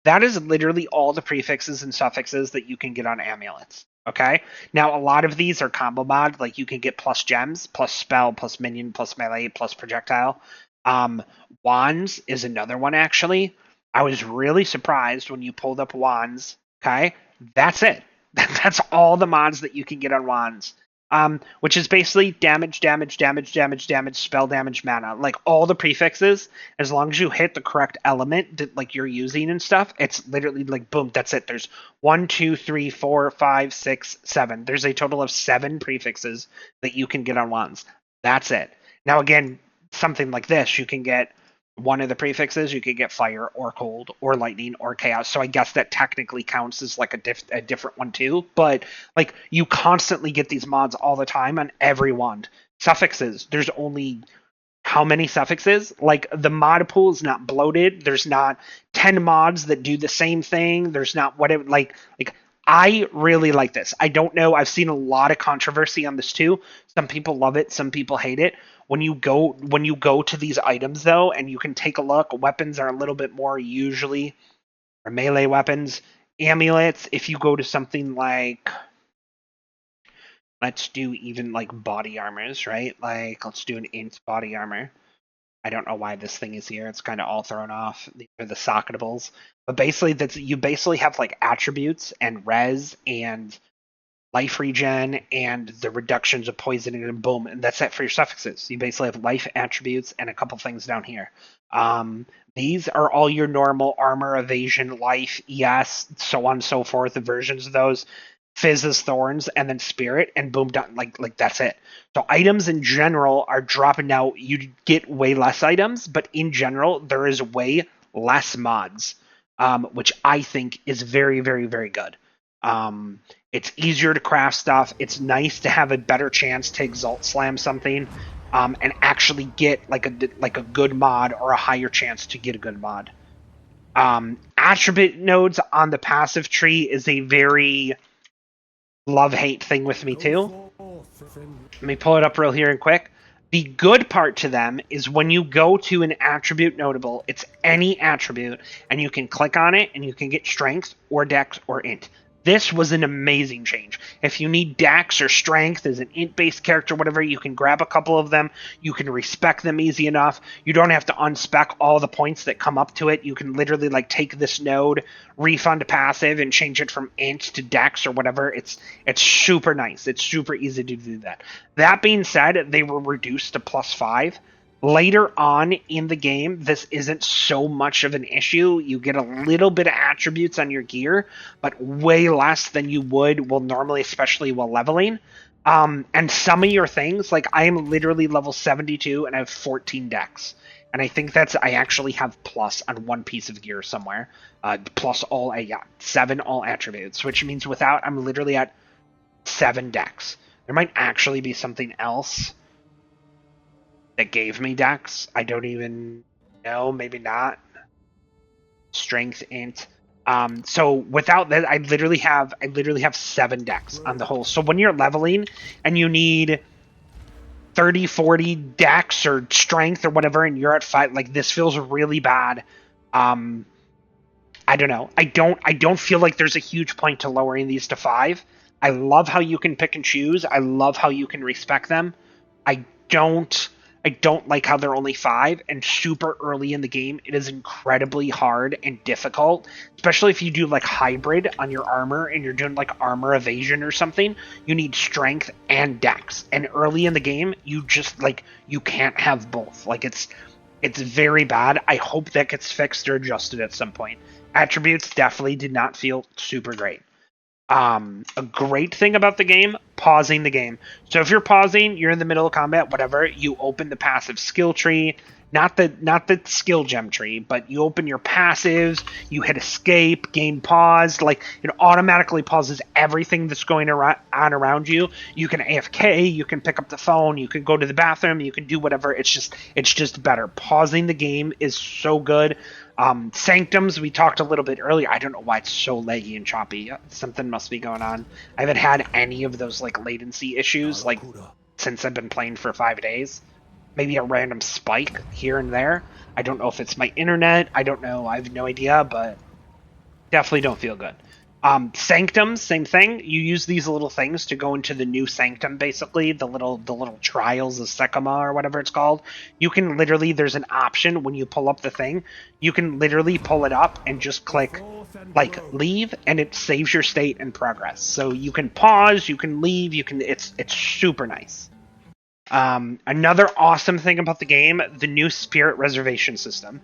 That is literally all the prefixes and suffixes that you can get on amulets. Okay? Now, a lot of these are combo mod, like you can get plus gems, plus spell, plus minion, plus melee, plus projectile. Um, Wands is another one, actually. I was really surprised when you pulled up wands. Okay? That's it. That's all the mods that you can get on wands. Which is basically damage, spell damage, mana. Like all the prefixes, as long as you hit the correct element that like you're using and stuff, it's literally like boom, that's it. There's 1, 2, 3, 4, 5, 6, 7. There's a total of 7 prefixes that you can get on wands. That's it. Now again, something like this, you can get one of the prefixes, you could get fire or cold or lightning or chaos. So I guess that technically counts as like a different one too. But like you constantly get these mods all the time on every wand. Suffixes, there's only how many suffixes? Like the mod pool is not bloated. There's not 10 mods that do the same thing. There's not whatever like I really like this. I don't know. I've seen a lot of controversy on this too. Some people love it, some people hate it. When you go to these items though, and you can take a look, weapons are a little bit more usually or melee weapons. Amulets, if you go to something like let's do even like body armors, right? Like let's do an int body armor. I don't know why this thing is here. It's kind of all thrown off. These are the socketables. But basically that's you basically have like attributes and res and life regen and the reductions of poisoning and boom, and that's it for your suffixes. You basically have life attributes and a couple things down here. These are all your normal armor, evasion, life, ES, so on and so forth, the versions of those. Fizz is thorns, and then spirit, and boom, done. Like that's it. So items in general are dropping now. You get way less items, but in general, there is way less mods, which I think is very good. It's easier to craft stuff. It's nice to have a better chance to exalt slam something, and actually get like a good mod or a higher chance to get a good mod. Attribute nodes on the passive tree is a very love-hate thing with me too. Let me pull it up real here and quick. The good part to them is when you go to an attribute notable, it's any attribute, and you can click on it and you can get strength or dex or int. This was an amazing change. If you need dex or strength as an int-based character, whatever, you can grab a couple of them. You can respec them easy enough. You don't have to unspec all the points that come up to it. You can literally like take this node, refund passive, and change it from int to dex or whatever. It's super nice. It's super easy to do that. That being said, they were reduced to +5. Later on in the game, this isn't so much of an issue. You get a little bit of attributes on your gear, but way less than you would, well, normally, especially while leveling. And some of your things, like I am literally level 72 and I have 14 decks. And I think I actually have plus on one piece of gear somewhere. Plus all, yeah, 7 all attributes, which means without, I'm literally at 7 decks. There might actually be something else that gave me decks. I don't even know, maybe not. Strength int. So without that, I literally have 7 decks on the whole. So when you're leveling and you need 30, 40 dex or strength or whatever, and you're at 5, like this feels really bad. I don't know. I don't feel like there's a huge point to lowering these to 5. I love how you can pick and choose. I love how you can respect them. I don't I don't like how they're only 5 and super early in the game. It is incredibly hard and difficult, especially if you do like hybrid on your armor and you're doing like armor evasion or something. You need strength and dex. And early in the game, you just like you can't have both. Like it's very bad. I hope that gets fixed or adjusted at some point. Attributes definitely did not feel super great. A great thing about the game, pausing the game. So if you're pausing, you're in the middle of combat, whatever, you open the passive skill tree, not the skill gem tree, but you open your passives, you hit escape, gain pause, like it automatically pauses everything that's going on around you. You can AFK, you can pick up the phone, you can go to the bathroom, you can do whatever. It's just better. Pausing the game is so good. Sanctums, we talked a little bit earlier. I don't know why it's so laggy and choppy. Something must be going on. I haven't had any of those like latency issues like since I've been playing for 5 days. Maybe a random spike here and there. I don't know if it's my internet. I don't know. I have no idea, but definitely don't feel good. Sanctums, same thing. You use these little things to go into the new sanctum, basically the little trials of Sekima or whatever it's called. You can literally there's an option when you pull up the thing. You can literally pull it up and just click like leave, and it saves your state and progress. So you can pause, you can leave, you can. It's super nice. Another awesome thing about the game, the new spirit reservation system.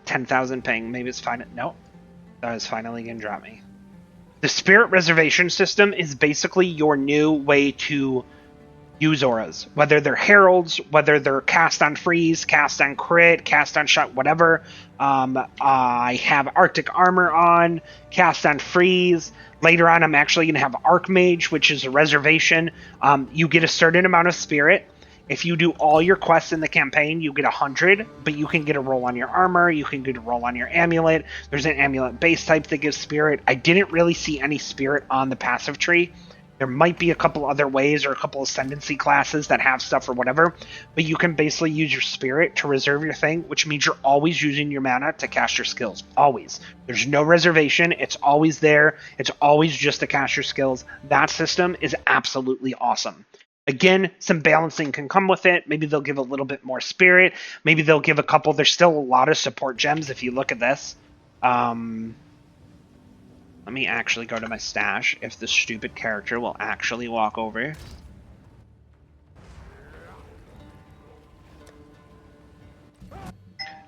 10,000 ping. Maybe it's fine. No, that was finally gonna drop me. The spirit reservation system is basically your new way to use auras, whether they're heralds, whether they're cast on freeze, cast on crit, cast on shot, whatever. I have Arctic armor on, cast on freeze. Later on, I'm actually going to have Archmage, which is a reservation. You get a certain amount of spirit. If you do all your quests in the campaign, you get 100, but you can get a roll on your armor, you can get a roll on your amulet. There's an amulet base type that gives spirit. I didn't really see any spirit on the passive tree. There might be a couple other ways or a couple ascendancy classes that have stuff or whatever, but you can basically use your spirit to reserve your thing, which means you're always using your mana to cast your skills. Always. There's no reservation. It's always there. It's always just to cast your skills. That system is absolutely awesome. Again, some balancing can come with it. Maybe they'll give a little bit more spirit. Maybe they'll give a couple. There's still a lot of support gems if you look at this. Let me actually go to my stash if the stupid character will actually walk over.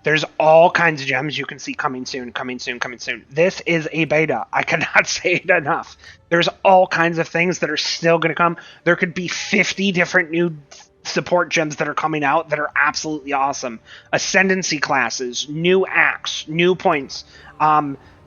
There's all kinds of gems you can see coming soon, coming soon, coming soon. This is a beta. I cannot say it enough. There's all kinds of things that are still going to come. There could be 50 different new support gems that are coming out that are absolutely awesome. Ascendancy classes, new acts, new points.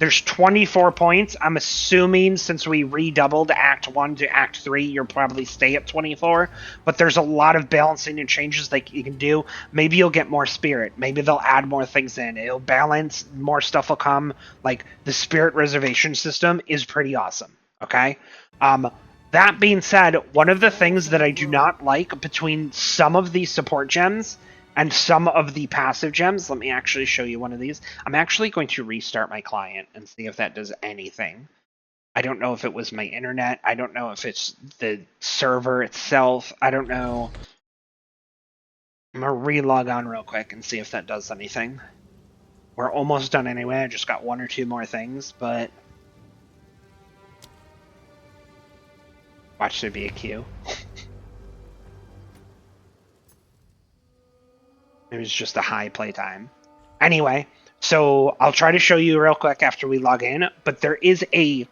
There's 24 points. I'm assuming since we redoubled Act 1 to Act 3, you'll probably stay at 24. But there's a lot of balancing and changes that you can do. Maybe you'll get more spirit. Maybe they'll add more things in. It'll balance. More stuff will come. Like, the spirit reservation system is pretty awesome. Okay? That being said, one of the things that I do not like between some of these support gems and some of the passive gems, let me actually show you one of these. I'm actually going to restart my client and see if that does anything. I don't know if it was my internet. I don't know if it's the server itself. I don't know. I'm going to re-log on real quick and see if that does anything. We're almost done anyway. I just got 1 or 2 more things, but watch there be a queue. It was just a high playtime. Anyway, so I'll try to show you real quick after we log in, but there is a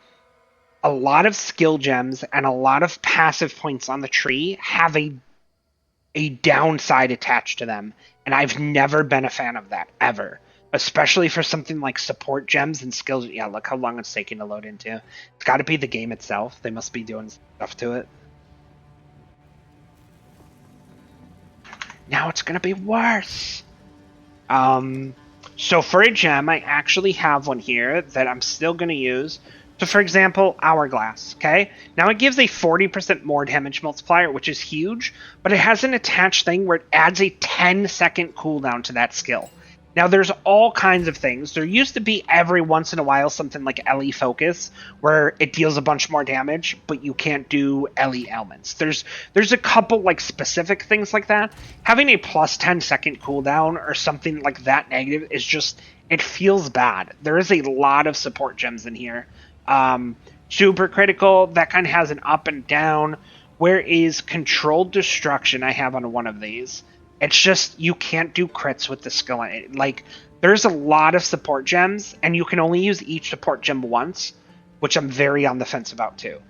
a lot of skill gems and a lot of passive points on the tree have a downside attached to them, and I've never been a fan of that ever. Especially for something like support gems and skills. Yeah, look how long it's taking to load into. It's got to be the game itself. They must be doing stuff to it. Now it's gonna be worse. Um, so for a gem, I actually have one here that I'm still gonna use. So for example, Hourglass, okay? Now it gives a 40% more damage multiplier, which is huge, but it has an attached thing where it adds a 10-second cooldown to that skill. Now, there's all kinds of things. There used to be every once in a while something like LE Focus, where it deals a bunch more damage, but you can't do LE elements. There's a couple like specific things like that. Having a plus 10-second cooldown or something like that negative is just, it feels bad. There is a lot of support gems in here. Super critical, that kind of has an up and down. Where is controlled destruction? I have on one of these. It's just, you can't do crits with the skill. Like, there's a lot of support gems, and you can only use each support gem once, which I'm very on the fence about, too.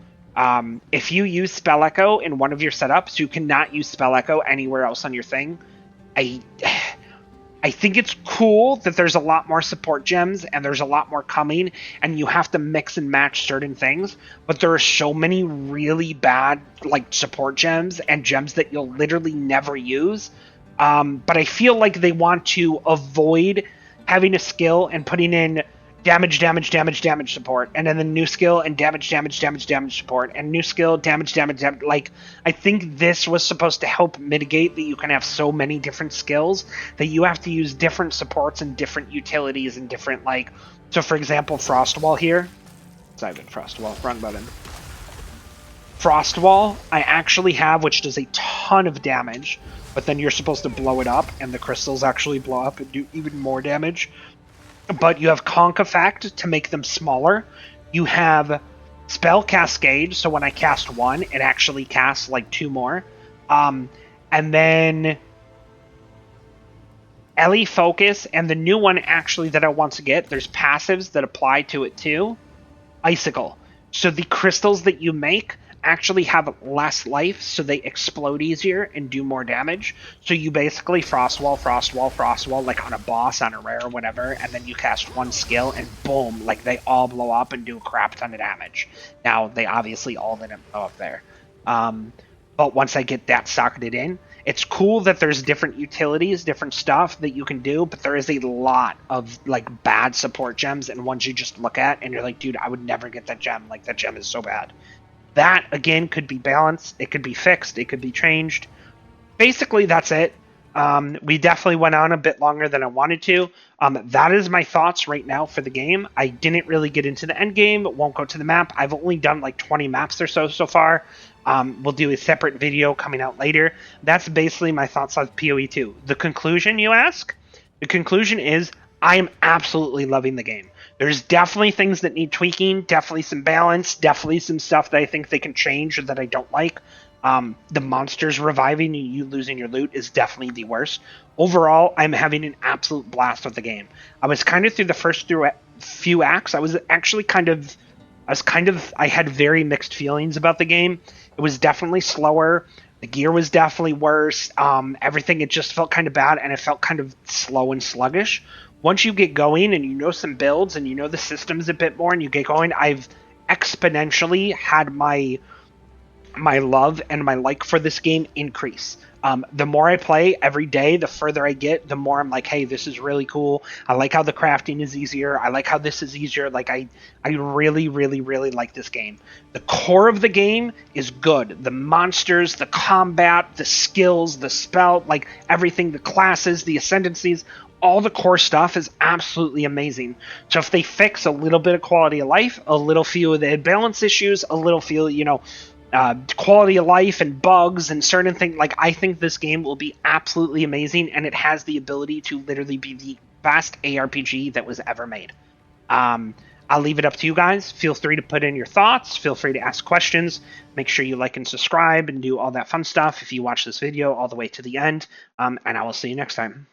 If you use Spell Echo in one of your setups, you cannot use Spell Echo anywhere else on your thing. I think it's cool that there's a lot more support gems, and there's a lot more coming, and you have to mix and match certain things, but there are so many really bad, like, support gems, and gems that you'll literally never use. But I feel like they want to avoid having a skill and putting in damage support, and then the new skill and damage support, and new skill, damage. Like, I think this was supposed to help mitigate that you can have so many different skills that you have to use different supports and different utilities and different, like, so for example, Frostwall here. Sorry, Frostwall, wrong button. Frostwall, I actually have, which does a ton of damage, but then you're supposed to blow it up, and the crystals actually blow up and do even more damage. But you have Conk Effect to make them smaller. You have Spell Cascade, so when I cast one, it actually casts like two more. And then LE Focus, and the new one actually that I want to get, there's passives that apply to it too. Icicle. So the crystals that you make actually have less life, so they explode easier and do more damage. So you basically frostwall, like on a boss, on a rare or whatever, and then you cast one skill and boom, like they all blow up and do a crap ton of damage. Now, they obviously all didn't blow up there. But once I get that socketed in, it's cool that there's different utilities, different stuff that you can do, but there is a lot of like bad support gems and ones you just look at and you're like, dude, I would never get that gem. Like, that gem is so bad. That, again, could be balanced. It could be fixed. It could be changed. Basically, that's it. We definitely went on a bit longer than I wanted to. That is my thoughts right now for the game. I didn't really get into the end game. Won't go to the map. I've only done like 20 maps or so far. We'll do a separate video coming out later. That's basically my thoughts on PoE 2. The conclusion, you ask? The conclusion is I am absolutely loving the game. There's definitely things that need tweaking, definitely some balance, definitely some stuff that I think they can change or that I don't like. The monsters reviving and you losing your loot is definitely the worst. Overall, I'm having an absolute blast with the game. I was kind of through the first few acts. I had very mixed feelings about the game. It was definitely slower. The gear was definitely worse. Everything, it just felt kind of bad, and it felt kind of slow and sluggish. Once you get going and you know some builds and you know the systems a bit more and you get going, I've exponentially had my love and my like for this game increase. The more I play every day, the further I get, the more I'm like, hey, this is really cool. I like how the crafting is easier. I like how this is easier. Like, I really, really, really like this game. The core of the game is good. The monsters, the combat, the skills, the spell, like everything, the classes, the ascendancies, all the core stuff is absolutely amazing. So if they fix a little bit of quality of life, a little few of the balance issues, a little few, quality of life and bugs and certain things, like, I think this game will be absolutely amazing, and it has the ability to literally be the best ARPG that was ever made. I'll leave it up to you guys. Feel free to put in your thoughts. Feel free to ask questions. Make sure you like and subscribe and do all that fun stuff if you watch this video all the way to the end. And I will see you next time.